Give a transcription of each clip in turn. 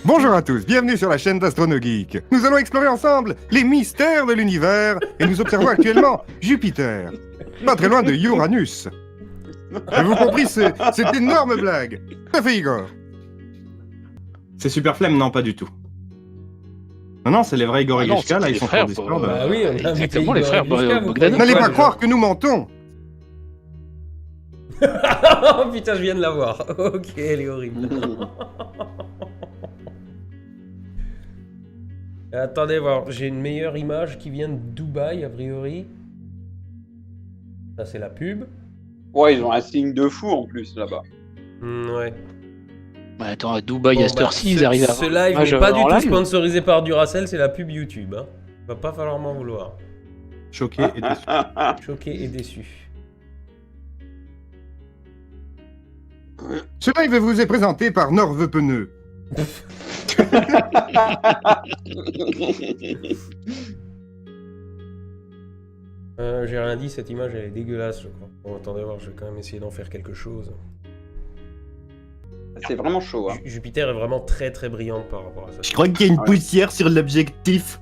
Bonjour à tous, bienvenue sur la chaîne d'AstronoGeek. Nous allons explorer ensemble les mystères de l'univers et nous observons actuellement Jupiter, pas très loin de Uranus. Avez-vous compris cette énorme blague? Ça fait Igor. C'est Super Flemme, non, pas du tout. Non, c'est les vrais Igor et non, Grishka, là, c'est ils les sont frères, sur Discord. Bah oui, on a Exactement, invité les frères Igor et Grishka, Bogdanov. N'allez pas Ouais, croire que nous mentons. Oh putain, je viens de l'avoir. Ok, elle est horrible. Attendez voir, j'ai une meilleure image qui vient de Dubaï, a priori. Ça, c'est la pub. Ouais, ils ont un signe de fou en plus là-bas. Ouais. Bah, attends, à Dubaï, à cette heure-ci, ce- ils arrivent à... Ce live Ah, n'est pas du en tout live. sponsorisé par Duracell, c'est la pub YouTube. Hein. Va pas falloir m'en vouloir. Choqué et déçu. Choqué et déçu. Ce live vous est présenté par Norve Pneu. J'ai rien dit, cette image elle est dégueulasse, je crois. Bon, attendez voir, je vais quand même essayer d'en faire quelque chose. C'est vraiment chaud. Hein. Jupiter est vraiment très très brillante par rapport à ça. Je crois qu'il y a une Ouais. poussière sur l'objectif.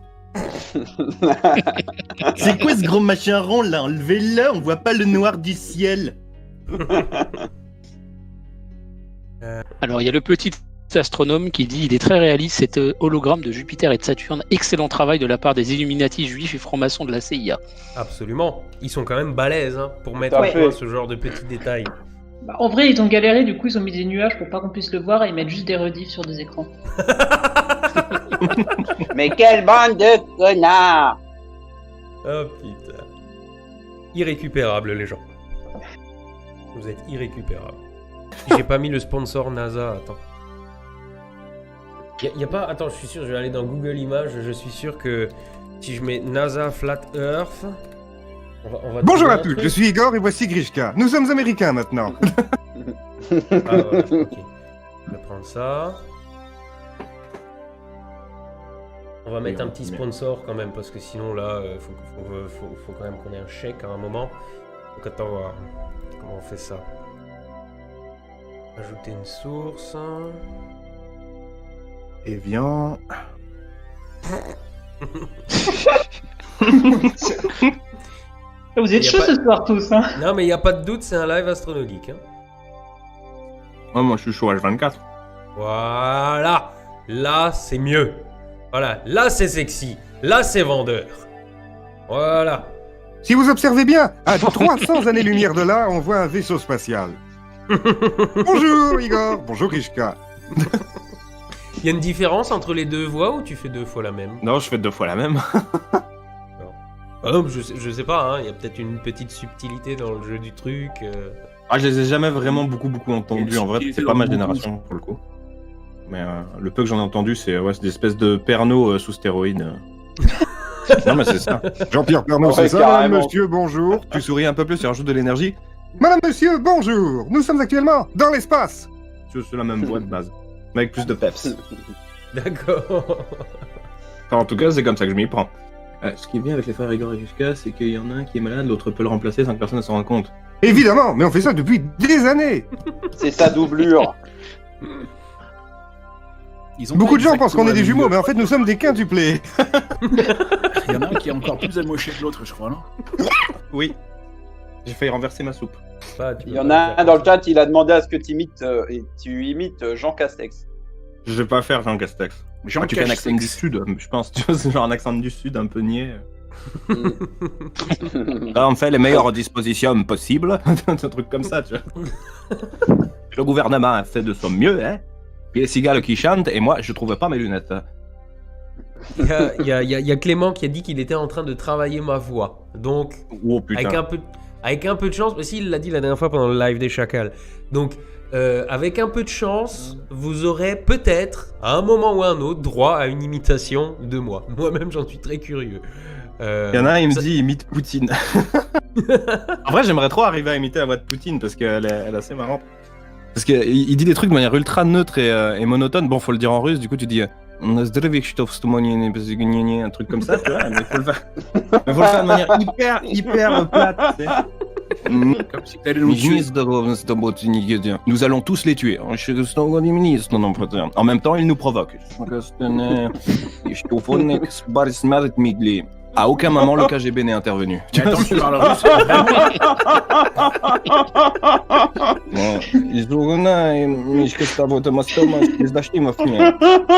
C'est quoi ce gros machin rond là? Enlevez-le, on voit pas le noir du ciel. Alors, il y a le petit astronome qui dit il est très réaliste, cet hologramme de Jupiter et de Saturne. Excellent travail de la part des Illuminati juifs et francs-maçons de la CIA. Absolument. Ils sont quand même balèzes hein, pour mettre à en fait. point ce genre de petits détails. Bah, en vrai, ils ont galéré, du coup, ils ont mis des nuages pour pas qu'on puisse le voir et ils mettent juste des rediffs sur des écrans. Mais quelle bande de connards! Oh putain. Irrécupérable les gens. Vous êtes irrécupérables. J'ai pas mis le sponsor NASA, attends. Y a pas... Attends, je suis sûr, je vais aller dans Google Images, je suis sûr que si je mets NASA Flat Earth... on va Bonjour trouver à un tous, truc. je suis Igor et voici Grishka. Nous sommes américains maintenant. Ah, voilà, ok. Je vais prendre ça. On va mettre un petit sponsor quand même, parce que sinon là, faut quand même qu'on ait un chèque à un moment. Donc attends voir. Comment on fait ça? Ajouter une source. Et viens. Vous êtes Y a chauds pas- ce soir tous, hein? Non mais il n'y a pas de doute, c'est un live astronomique. Hein. Ouais, moi je suis chaud H24. Voilà. Là, c'est mieux. Voilà. Là, c'est sexy. Là, c'est vendeur. Voilà. Si vous observez bien, à 300 années-lumière de là, on voit un vaisseau spatial. Bonjour Igor, bonjour Grishka. Il y a une différence entre les deux voix ou tu fais deux fois la même? Non, je fais 2 fois la même. Ah non, je sais pas, il y a peut-être une petite subtilité dans le jeu du truc. Ah, je les ai jamais vraiment beaucoup entendus. En vrai, c'est pas ma Beaucoup. génération pour le coup. Mais le peu que j'en ai entendu, c'est des espèces de pernos sous stéroïdes. Non, mais c'est ça. Jean-Pierre Pernaut, Ouais, c'est ça, madame, carrément. monsieur, bonjour. Tu souris un peu plus, ça rajoute de l'énergie. Madame, monsieur, bonjour. Nous sommes actuellement dans l'espace. C'est la même voix de base. Mais avec plus de peps. D'accord. Enfin, en tout cas, c'est comme ça que je m'y prends. Ce qui est bien avec les frères Igor et Grishka, c'est qu'il y en a un qui est malade, l'autre peut le remplacer sans que personne ne s'en rende compte. Évidemment, mais on fait ça depuis des années. C'est sa doublure. Ils ont Beaucoup pas de gens pensent qu'on est exactement des la jumeaux, même mais en fait, nous sommes des quintuplés. Il y en a un qui est encore plus amoché que l'autre, je crois, non? Oui. J'ai failli renverser ma soupe. Bah, tu Il peux y en pas a faire un dans le comme ça. chat, il a demandé à ce que tu imites Jean Castex. Je vais pas faire Jean Castex. Jean Tu fais un accent du Castex. sud, je pense. Tu vois, c'est genre un accent du sud un peu niais. Là, on fait les meilleures dispositions possibles. Un truc comme ça, tu vois. Le gouvernement a fait de son mieux, hein. Puis les cigales qui chantent, et moi, je trouve pas mes lunettes. Il y a Clément qui a dit qu'il était en train de travailler ma voix. Donc, Oh putain. avec un peu de chance, mais si, il l'a dit la dernière fois pendant le live des Chacals. Donc, avec un peu de chance, vous aurez peut-être, à un moment ou à un autre, droit à une imitation de moi. Moi-même, j'en suis très curieux. Il y en a un, il me dit imite Poutine. En vrai, j'aimerais trop arriver à imiter la voix de Poutine parce qu'elle est assez marrante. Parce qu'il dit des trucs de manière ultra neutre et monotone. Bon, faut le dire en russe, du coup, tu dis Zdravik, что в стумании, un truc comme ça, tu vois. Mais faut le faire de manière hyper plate, tu sais. Comme si t'allais nous tuer. Nous allons tous les tuer. En même temps, ils nous provoquent. À aucun moment, le KGB n'est intervenu. Mais attends, tu parles russe.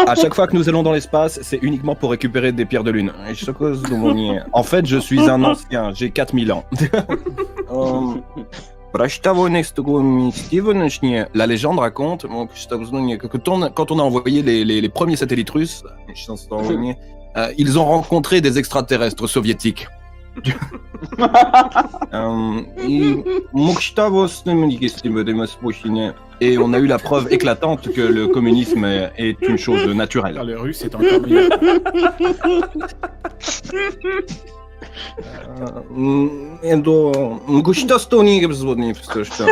À chaque fois que nous allons dans l'espace, c'est uniquement pour récupérer des pierres de lune. En fait, je suis un ancien, j'ai 4000 ans. La légende raconte que quand on a envoyé les premiers satellites russes, ils ont rencontré des extraterrestres soviétiques. Et on a eu la preuve éclatante que le communisme est une chose naturelle. Le russe est encore meilleur.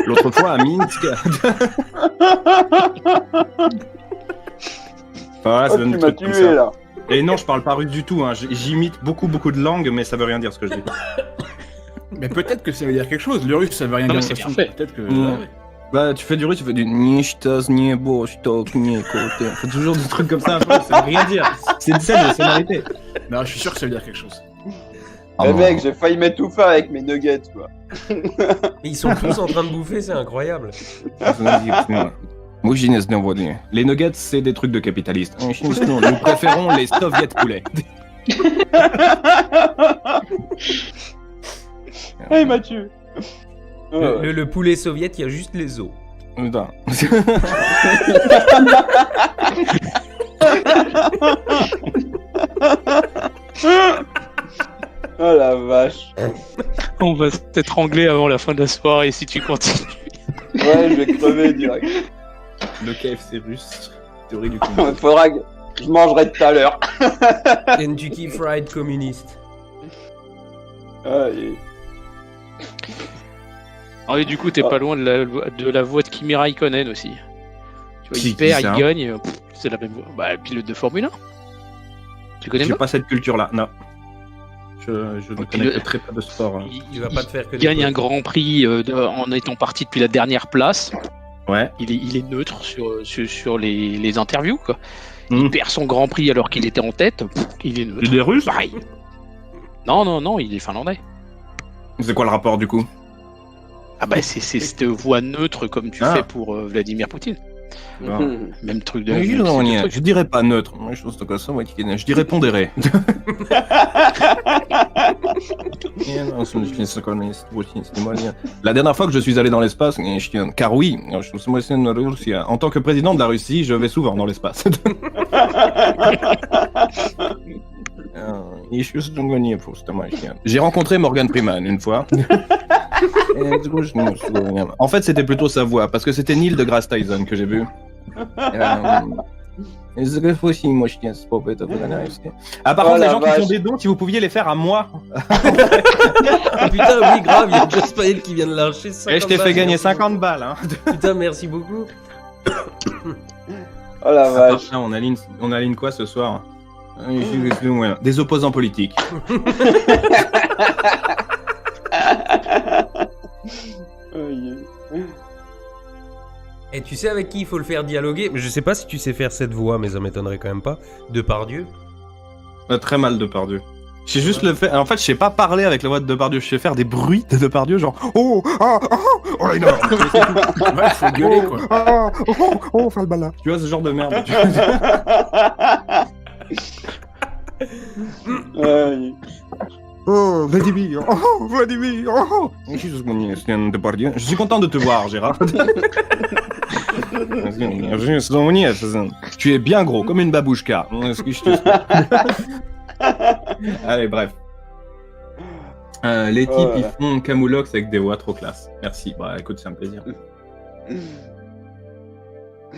L'autre fois à Minsk. Voilà, ça Oh, donne tu des m'as trucs comme tué ça. là. Et non, je parle pas russe du tout, hein. J'imite beaucoup de langues, mais ça veut rien dire ce que je dis. Mais peut-être que ça veut dire quelque chose. Le russe, ça veut rien Non, dire. mais c'est bien fait. Peut-être que. Bah, tu fais du russe, tu fais du nichtas, niebo, shtok, niekote. Faut toujours des trucs comme ça, ça veut rien dire. C'est une scène de sonorité. Non, je suis sûr que ça veut dire quelque chose. Mais mec, j'ai failli m'étouffer avec mes nuggets, quoi. Mais ils sont tous en train de bouffer, c'est incroyable. Les nuggets, c'est des trucs de capitalistes. Nous préférons les soviets poulets. Ah, il m'a tué. Le poulet soviète, il y a juste les os. Putain. Oh la vache. On va t'étrangler avant la fin de la soirée si tu continues. Ouais, je vais crever direct. Le KFC russe, théorie du complot. Faudra que je mangerai tout à l'heure. Kentucky Fried Communist. Allez. Ah oui, du coup, t'es pas loin de la voix de Kimi Raikkonen aussi. Tu vois, Qui il perd, ça il gagne, c'est la même voix. Bah, le pilote de Formule 1. Tu connais J'ai pas pas cette culture-là, non. Je ne connais que très peu de sport. Hein. Il va pas te faire que Il des gagne un potes. grand prix en étant parti depuis la dernière place. Ouais. Il est neutre sur les interviews, quoi. Mm. Il perd son grand prix alors qu'il était en tête. Il est neutre. Il est russe? Pareil. Non, il est finlandais. C'est quoi le rapport du coup? Ah bah c'est cette voix neutre comme tu fais pour Vladimir Poutine. Même truc de... même style de truc. Je dirais pas neutre. Moi, je dirais pondéré. La dernière fois que je suis allé dans l'espace, car oui, en tant que président de la Russie, je vais souvent dans l'espace. J'ai rencontré Morgan Freeman une fois. En fait, c'était plutôt sa voix, parce que c'était Neil deGrasse Tyson que j'ai vu. Ah, par Oh contre, les la gens qui vache. font des dons, si vous pouviez les faire à moi. Ah, putain, oui, grave, il y a Just Pael qui vient de lâcher 50 Et je t'ai fait balles, gagner merci 50 balles. Hein. beaucoup. Putain, merci beaucoup. Oh la vache. On aligne quoi ce soir? Des opposants politiques. Et tu sais avec qui il faut le faire dialoguer? Je sais pas si tu sais faire cette voix, mais ça m'étonnerait quand même pas. Depardieu. Très mal Depardieu. J'ai juste le fait. En fait, je sais pas parler avec la voix de Depardieu. Je sais faire des bruits de Depardieu, genre oh ah ah oh là énorme. Ouais, faut gueuler quoi. Ah, oh, Falbala. Tu vois ce genre de merde. Oh, Vladimir. Oh, Vladimir. Oh. Je suis content de te voir, Gérard. Tu es bien gros, comme une babouchka. Allez, bref. Les types, ils font Camoulox avec des voix trop classe. Merci. Bah, écoute, c'est un plaisir.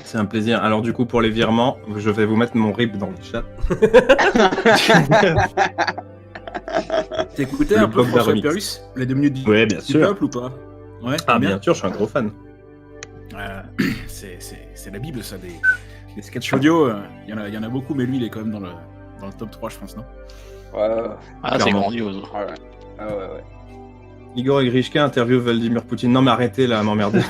C'est un plaisir. Alors, du coup, pour les virements, je vais vous mettre mon RIP dans le chat. T'écoutais Le un peu bloc François d'Aramis. Pérus? Les 2 minutes du Ouais, bien du sûr. peuple ou pas? Ouais, Ah, t'aimes bien sûr, je suis un gros fan. C'est la Bible, ça, des sketchs audio. Il y en a beaucoup, mais lui, il est quand même dans le top 3, je pense, non? Ouais, Ah, c'est Clairement. grandiose. ouais. Ah ouais. Igor et Grishka interview Vladimir Poutine. Non mais arrêtez là, m'emmerder.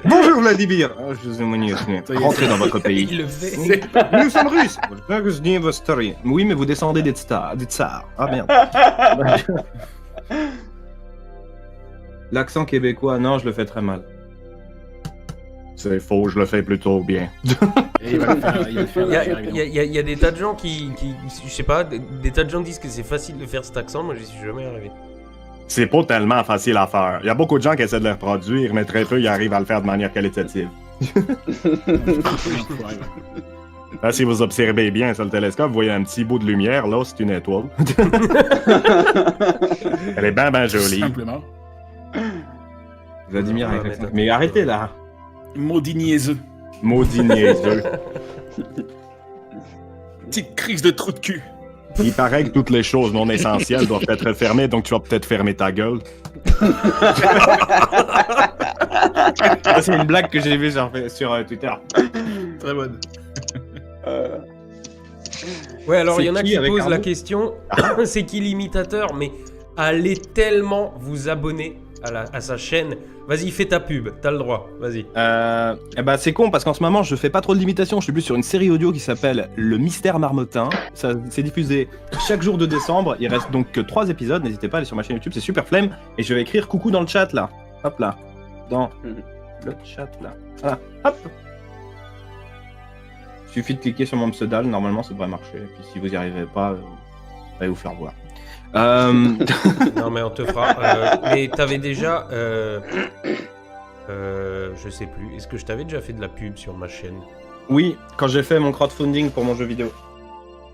Bonjour Vladimir. Oh, je vous ai monié. Rentrez dans votre pays. Il le fait. Nous sommes russes. Oui, mais vous descendez des tsars. Ah merde. L'accent québécois, non, je le fais très mal. C'est faux, je le fais plutôt bien. Et il va le faire, il va le faire, Il y, a, évidemment. il y a des tas de gens qui je sais pas, des tas de gens disent que c'est facile de faire cet accent, moi j'y suis jamais arrivé. C'est pas tellement facile à faire. Il y a beaucoup de gens qui essaient de le reproduire, mais très peu y arrivent à le faire de manière qualitative. Là, si vous observez bien sur le télescope, vous voyez un petit bout de lumière. Là, c'est une étoile. Elle est bien jolie. Simplement. Vladimir avec Ouais, l'accent. mais Mais arrêtez là. Maudit niaiseux. Maudit niaiseux. Petite crise de trou de cul. Il paraît que toutes les choses non essentielles doivent être fermées, donc tu vas peut-être fermer ta gueule. Ça, c'est une blague que j'ai vue sur Twitter. Très bonne. Ouais, alors il y en a C'est qui qui avec posent la Arnaud question, c'est qui l'imitateur? Mais allez tellement vous abonner à sa chaîne. Vas-y, fais ta pub, t'as le droit, vas-y. Eh ben, c'est con parce qu'en ce moment je fais pas trop de limitations, je suis plus sur une série audio qui s'appelle Le Mystère Marmottin. Ça c'est diffusé chaque jour de décembre, il reste donc que 3 épisodes, n'hésitez pas à aller sur ma chaîne YouTube, c'est Super Flame. Et je vais écrire coucou dans le chat là, hop là, dans le chat là, voilà, hop. Il suffit de cliquer sur mon pseudal, normalement ça devrait marcher, et puis si vous y arrivez pas, allez vous faire voir. Non mais on te fera. Mais t'avais déjà... je sais plus, est-ce que je t'avais déjà fait de la pub sur ma chaîne? Oui, quand j'ai fait mon crowdfunding pour mon jeu vidéo.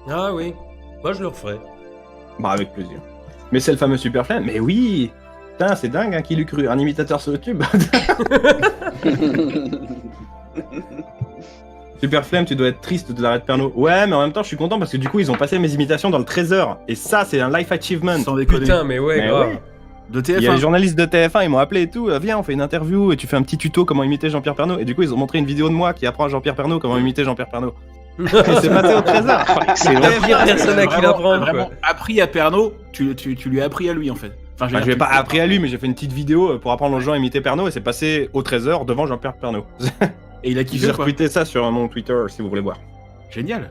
Ah oui, moi je le referai. Bah avec plaisir. Mais c'est le fameux Super Flame. Mais oui. Putain, c'est dingue, hein, qui l'eût cru. Un imitateur sur YouTube. Super Flame, tu dois être triste de l'arrêt de Pernod. Ouais, mais en même temps, je suis content parce que du coup, ils ont passé mes imitations dans le Trésor. Et ça, c'est un life achievement. Sans déconner. Putain, mais ouais, Mais grave. oui. De Il y a les TF1. journalistes de TF1, ils m'ont appelé et tout. Viens, on fait une interview et tu fais un petit tuto comment imiter Jean-Pierre Pernaut. Et du coup, ils ont montré une vidéo de moi qui apprend à Jean-Pierre Pernaut comment imiter Jean-Pierre Pernaut. Et c'est passé au Trésor. C'est la pire personne à qui l'apprendre, Vraiment quoi. appris à Pernod, tu lui as appris à lui en fait. Enfin, Bah, je dire, l'ai pas appris à lui, mais j'ai fait une petite vidéo pour apprendre aux gens à imiter Pernaut et c'est passé au Trésor devant Jean-Pierre Pernaut. Et il a J'ai kiffé quoi. retweeté ça sur mon Twitter si vous voulez voir. Génial.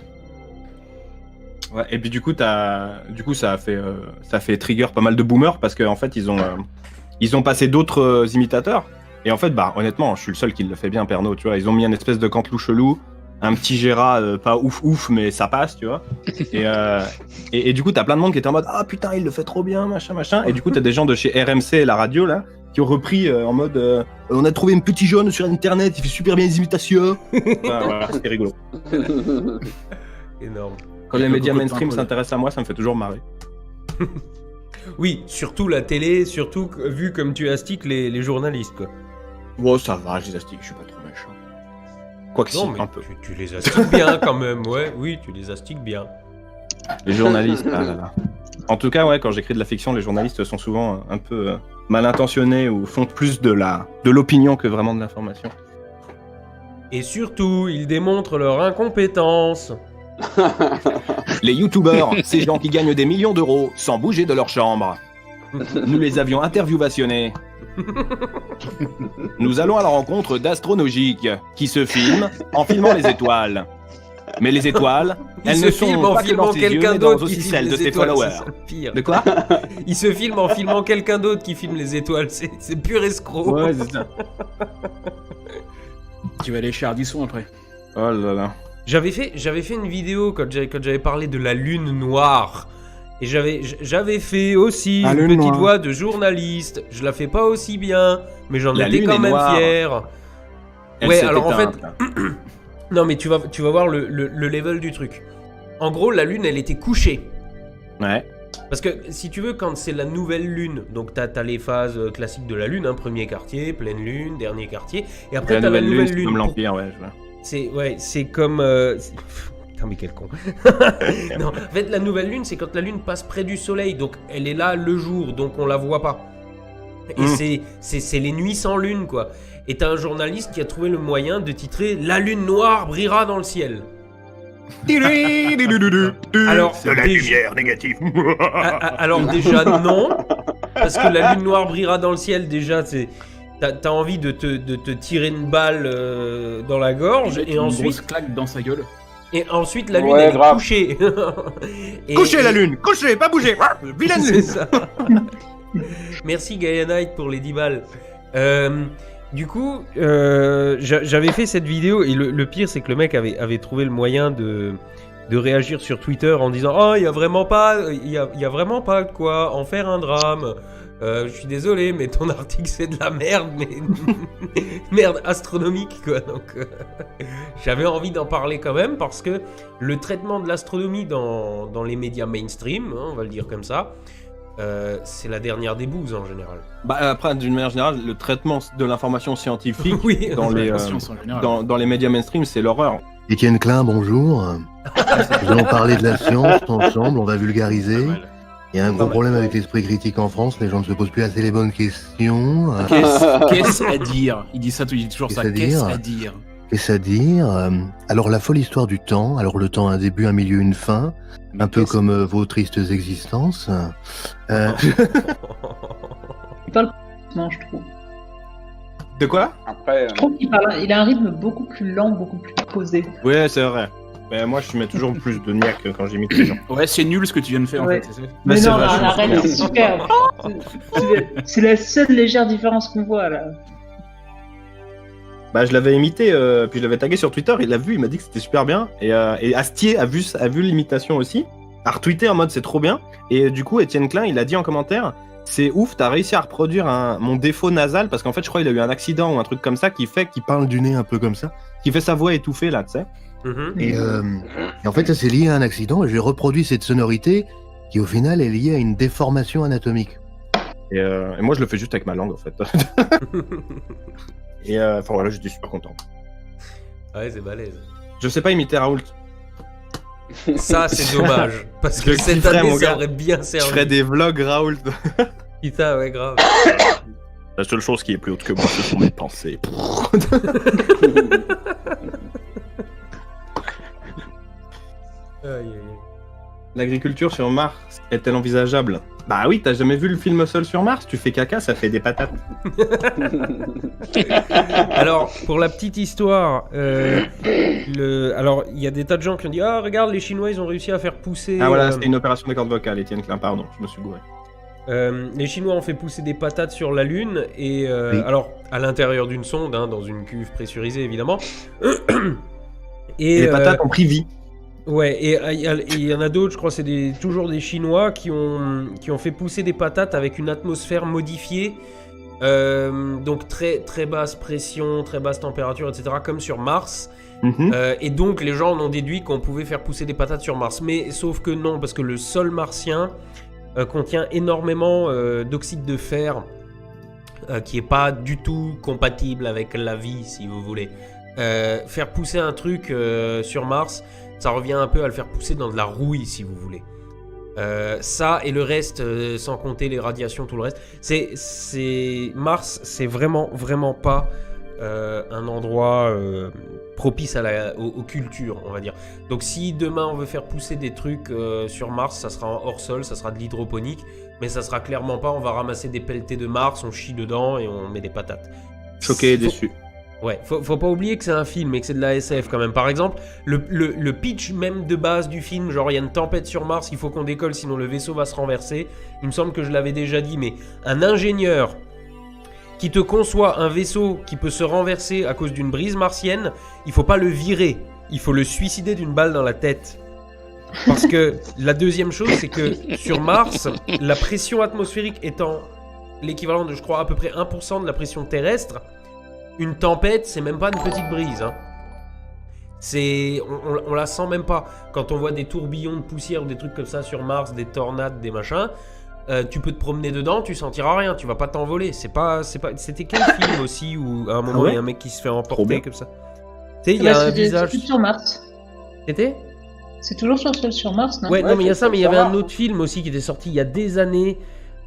Ouais, et puis du coup, ça a fait trigger pas mal de boomers parce qu'en fait, ils ont passé d'autres imitateurs. Et en fait, bah honnêtement, je suis le seul qui le fait bien, Pernaut, tu vois. Ils ont mis un espèce de cantelou chelou, un petit Gérard pas ouf, mais ça passe, tu vois. Et du coup, t'as plein de monde qui était en mode ah putain, il le fait trop bien, machin. Et du coup, t'as des gens de chez RMC, la radio là, qui ont repris en mode on a trouvé un petit jaune sur internet, il fait super bien les imitations. Voilà, c'était rigolo. Énorme. Quand les médias Beaucoup de mainstream temps, s'intéressent à moi, ça me fait toujours marrer. Oui, surtout la télé, surtout vu comme tu astiques les journalistes, quoi. Oh, ça va, je les astique, je suis pas trop méchant. Quoique Non, si, mais un peu. tu les astiques bien quand même, ouais. Oui, tu les astiques bien. Les journalistes, ah là là. En tout cas, ouais, quand j'écris de la fiction, les journalistes sont souvent un peu mal intentionnés ou font plus de l'opinion que vraiment de l'information. Et surtout, ils démontrent leur incompétence. Les youtubeurs, ces gens qui gagnent des millions d'euros sans bouger de leur chambre. Nous les avions interviewationnés. Nous allons à la rencontre d'Astronogique, qui se filment en filmant les étoiles. Mais les étoiles, Ils elles se ne sont filment en pas que filmant dans ses yeux, quelqu'un mais dans d'autre qui aussi filme celles de les ses étoiles, followers. c'est ça le pire. De quoi? Ils se filment en filmant quelqu'un d'autre qui filme les étoiles, c'est pur escroc. Ouais, c'est ça. Tu vas aller chez Ardisson après. Oh là là. J'avais fait une vidéo quand j'avais parlé de la lune noire. Et j'avais fait aussi La une lune petite noire. voix de journaliste. Je la fais pas aussi bien, mais j'en La étais lune quand est même noire. fier. Elle Ouais, s'est alors en fait, éteinte. non mais tu vas voir le level du truc. En gros, la lune, elle était couchée. Ouais. Parce que si tu veux, quand c'est la nouvelle lune, donc t'as les phases classiques de la lune, hein, premier quartier, pleine lune, dernier quartier, et après La t'as la nouvelle lune, nouvelle c'est lune. comme l'Empire, ouais, je vois. C'est comme. Putain, mais quel con. Non, en fait, la nouvelle lune, c'est quand la lune passe près du soleil, donc elle est là le jour, donc on la voit pas. Et c'est les nuits sans lune, quoi. Et t'as un journaliste qui a trouvé le moyen de titrer La lune noire brillera dans le ciel. Alors, de la déjà- lumière négative. Alors déjà non, parce que la lune noire brillera dans le ciel, déjà t'as envie de te tirer une balle dans la gorge, Mettre et une grosse ensuite, claque dans sa gueule. la lune Ouais, elle est grave. couchée. Couchez la lune, couchez, pas bouger. Vilaine C'est lune. ça. Merci Gaia Knight pour les 10 balles. Du coup, j'avais fait cette vidéo et le pire c'est que le mec avait trouvé le moyen de réagir sur Twitter en disant oh il y a vraiment pas de quoi en faire un drame. Je suis désolé mais ton article c'est de la merde, mais merde astronomique quoi. Donc j'avais envie d'en parler quand même parce que le traitement de l'astronomie dans les médias mainstream, hein, on va le dire comme ça, c'est la dernière des bouses en général. Bah, après, d'une manière générale, le traitement de l'information scientifique Oui, dans les, La science en général. dans les médias mainstream, c'est l'horreur. Étienne Klein, bonjour. Nous allons parler de la science ensemble, on va vulgariser. Pas mal. Il y a un gros problème avec l'esprit critique en France, les gens ne se posent plus assez les bonnes questions. Qu'est-ce à dire? Il dit ça, il dit toujours ça. Qu'est-ce à Qu'est-ce dire à dire? Qu'est-ce à dire Alors la folle histoire du temps, alors le temps a un début, un milieu, une fin, un peu Qu'est-ce- comme vos tristes existences. Il parle non, je trouve. De quoi? Après, Je trouve il a un rythme beaucoup plus lent, beaucoup plus posé. Ouais, c'est vrai. Mais moi, je mets toujours plus de niaque quand j'imite les gens. Ouais, c'est nul ce que tu viens de faire Ouais. en fait. c'est ça. Mais c'est non, vrai, je non, suis arrête, c'est super. C'est la seule légère différence qu'on voit là. Bah, je l'avais imité, puis je l'avais tagué sur Twitter, il l'a vu, il m'a dit que c'était super bien. Et Astier a vu l'imitation aussi, a retweeté en mode c'est trop bien. Et du coup, Étienne Klein, il a dit en commentaire c'est ouf, t'as réussi à reproduire mon défaut nasal, parce qu'en fait, je crois qu'il a eu un accident ou un truc comme ça qui fait qu'il Parle du nez un peu comme ça. qui fait sa voix étouffée là, tu sais. Mhm. Et en fait, ça c'est lié à un accident. J'ai reproduit cette sonorité qui au final est liée à une déformation anatomique. Et moi, je le fais juste avec ma langue en fait. Et enfin voilà, j'étais super content. Ouais, c'est balèze. Je sais pas imiter Raoult. Ça, c'est dommage. Parce que Je cette kifferais, année, mon ça gars. aurait bien Je servi. ferais des vlogs Raoult. Putain, ouais, grave. La seule chose qui est plus haute que moi, ce sont mes pensées. Aïe, aïe, aïe. L'agriculture sur Mars est-elle envisageable? Bah oui, t'as jamais vu le film Seul sur Mars? Tu fais caca, ça fait des patates. Alors, pour la petite histoire, alors il y a des tas de gens qui ont dit ah regarde les Chinois ils ont réussi à faire pousser. Ah voilà, c'était une opération des cordes vocales, Étienne Klein, pardon, je me suis gouré. Les Chinois ont fait pousser des patates sur la Lune et Oui. alors à l'intérieur d'une sonde, hein, dans une cuve pressurisée évidemment. Et les patates ont pris vie. Ouais, et il y en a d'autres, je crois, c'est toujours des Chinois qui ont fait pousser des patates avec une atmosphère modifiée, donc très très basse pression, très basse température, etc., comme sur Mars. Mhm. Et donc les gens en ont déduit qu'on pouvait faire pousser des patates sur Mars. Mais sauf que non, parce que le sol martien contient énormément d'oxyde de fer, qui est pas du tout compatible avec la vie, si vous voulez. Faire pousser un truc sur Mars, ça revient un peu à le faire pousser dans de la rouille, si vous voulez. Ça et le reste, sans compter les radiations, tout le reste. Mars, c'est vraiment, vraiment pas un endroit propice aux cultures, on va dire. Donc si demain on veut faire pousser des trucs sur Mars, ça sera en hors-sol, ça sera de l'hydroponique, mais ça sera clairement pas, on va ramasser des pelletés de Mars, on chie dedans et on met des patates. Choqué et Faut- déçu. Ouais, faut pas oublier que c'est un film et que c'est de la SF quand même. Par exemple, le pitch même de base du film, genre il y a une tempête sur Mars, il faut qu'on décolle sinon le vaisseau va se renverser. Il me semble que je l'avais déjà dit, mais un ingénieur qui te conçoit un vaisseau qui peut se renverser à cause d'une brise martienne, il faut pas le virer, il faut le suicider d'une balle dans la tête. Parce que la deuxième chose, c'est que sur Mars, la pression atmosphérique étant l'équivalent de, je crois, à peu près 1% de la pression terrestre, une tempête, c'est même pas une petite brise. Hein. On la sent même pas. Quand on voit des tourbillons de poussière ou des trucs comme ça sur Mars, des tornades, des machins, tu peux te promener dedans, tu sentiras rien, tu vas pas t'envoler. C'était quel film aussi où à un moment il ouais y a un mec qui se fait Trop emporter bien. comme ça. Tu sais, il y a un c'est visage. sur Mars. C'était C'est toujours sur Mars, non Ouais, non, mais il y a c'est ça, mais il y sur avait un Mars. autre film aussi qui était sorti il y a des années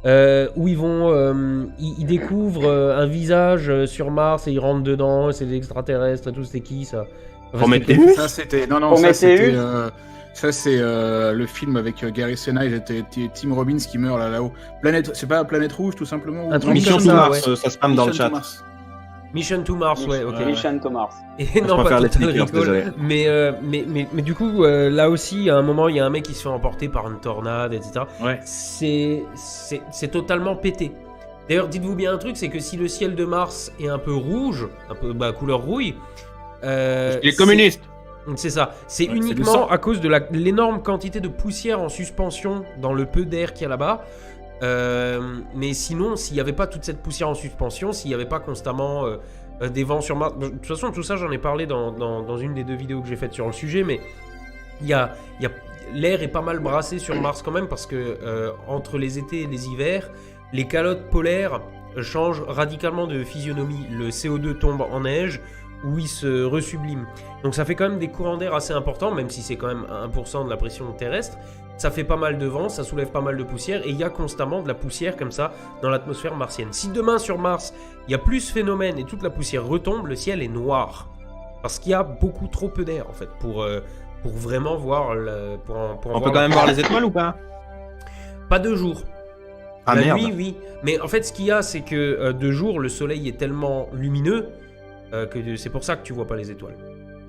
où ils vont, ils découvrent un visage sur Mars et ils rentrent dedans, c'est des extraterrestres et tout. C'était qui ça? Prometheus. Ça, c'était. Non, Prometheus. ça, c'est le film avec Gary Sinise et Tim Robbins qui meurt là-haut. C'est pas Planète Rouge, tout simplement Un truc Mission comme to ça, Mars, ouais. ça spam dans le Mission chat. to Mars. Mission to Mars, ouais, ok. Mission to Mars. Et non, préfère pas les Total sneakers, désolé. Recall. Mais du coup, là aussi, à un moment, il y a un mec qui se fait emporter par une tornade, etc. Ouais. C'est totalement pété. D'ailleurs, dites-vous bien un truc, c'est que si le ciel de Mars est un peu rouge, un peu couleur rouille, Il est communiste. c'est ça. C'est Ouais, c'est du uniquement sang. à cause de l'énorme quantité de poussière en suspension dans le peu d'air qu'il y a là-bas. Mais sinon, s'il n'y avait pas toute cette poussière en suspension, s'il n'y avait pas constamment des vents sur Mars... De toute façon, tout ça, j'en ai parlé dans une des 2 vidéos que j'ai faites sur le sujet, mais l'air est pas mal brassé sur Mars quand même, parce que entre les étés et les hivers, les calottes polaires changent radicalement de physionomie. Le CO2 tombe en neige, où il se resublime. Donc ça fait quand même des courants d'air assez importants, même si c'est quand même 1% de la pression terrestre. Ça fait pas mal de vent, ça soulève pas mal de poussière, et il y a constamment de la poussière comme ça dans l'atmosphère martienne. Si demain sur Mars, il y a plus ce phénomène et toute la poussière retombe, le ciel est noir. Parce qu'il y a beaucoup trop peu d'air en fait, pour vraiment voir... On peut quand même voir les étoiles ou pas? Pas de jour. Ah La merde. nuit, oui. Mais en fait, ce qu'il y a, c'est que de jour, le soleil est tellement lumineux que c'est pour ça que tu vois pas les étoiles.